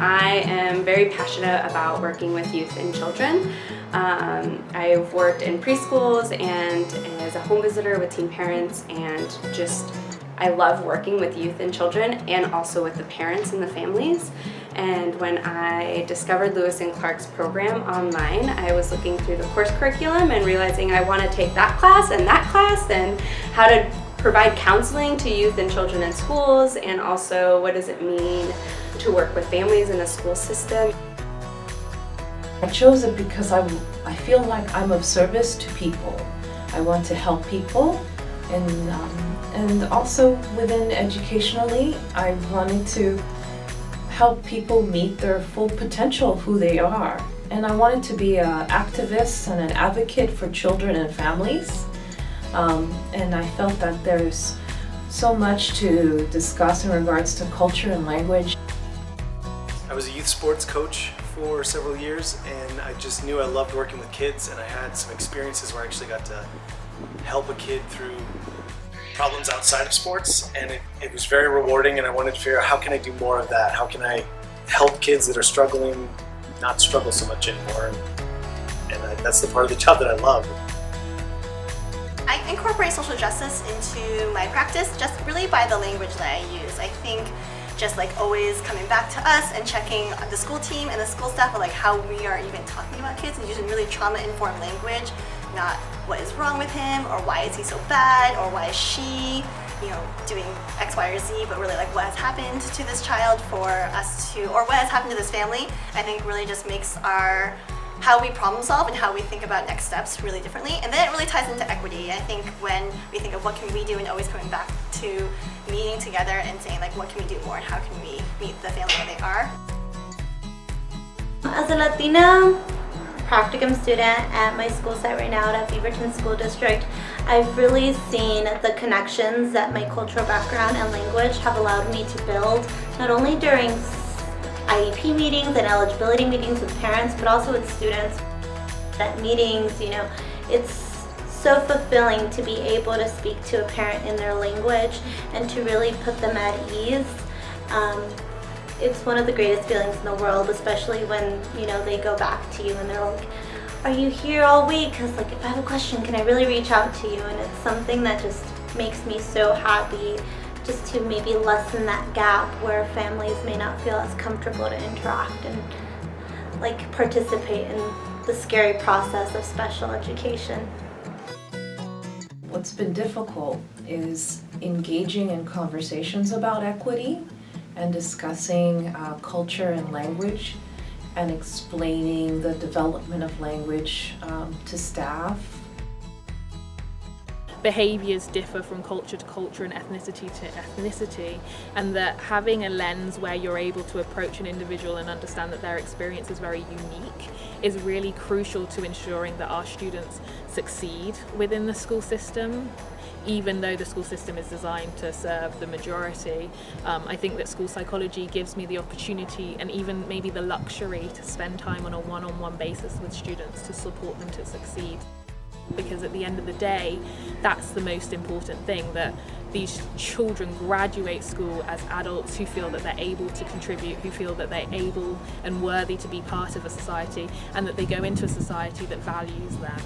I am very passionate about working with youth and children. I've worked in preschools and as a home visitor with teen parents, and I love working with youth and children and also with the parents and the families. And when I discovered Lewis and Clark's program online, I was looking through the course curriculum and realizing I want to take that class and how to provide counseling to youth and children in schools, and also what does it mean to work with families in a school system. I chose it because I feel like I'm of service to people. I want to help people, and also within educationally, I wanted to help people meet their full potential of who they are. And I wanted to be an activist and an advocate for children and families. And I felt that there's so much to discuss in regards to culture and language. I was a youth sports coach for several years, and I just knew I loved working with kids, and I had some experiences where I actually got to help a kid through problems outside of sports, and it was very rewarding, and I wanted to figure out how can I do more of that? How can I help kids that are struggling not struggle so much anymore? And that's the part of the job that I love. I incorporate social justice into my practice just really by the language that I use. I think just like always coming back to us and checking the school team and the school staff on like how we are even talking about kids and using really trauma-informed language, not what is wrong with him or why is he so bad or why is she, doing X, Y, or Z, but really like what has happened to this child for us to, or what has happened to this family, I think really just makes how we problem solve and how we think about next steps really differently. And then it really ties into equity. I think when we think of what can we do and always coming back to meeting together and saying like what can we do more and how can we meet the family where they are. As a Latina practicum student at my school site right now at Beaverton School District, I've really seen the connections that my cultural background and language have allowed me to build, not only during IEP meetings and eligibility meetings with parents, but also with students. At meetings, it's so fulfilling to be able to speak to a parent in their language and to really put them at ease. It's one of the greatest feelings in the world, especially when, they go back to you and they're like, are you here all week? Because if I have a question, can I really reach out to you? And it's something that just makes me so happy, just to maybe lessen that gap where families may not feel as comfortable to interact and participate in the scary process of special education. What's been difficult is engaging in conversations about equity and discussing culture and language and explaining the development of language to staff. Behaviours differ from culture to culture and ethnicity to ethnicity, and that having a lens where you're able to approach an individual and understand that their experience is very unique is really crucial to ensuring that our students succeed within the school system. Even though the school system is designed to serve the majority, I think that school psychology gives me the opportunity and even maybe the luxury to spend time on a one-on-one basis with students to support them to succeed. Because at the end of the day, that's the most important thing, that these children graduate school as adults who feel that they're able to contribute, who feel that they're able and worthy to be part of a society, and that they go into a society that values them.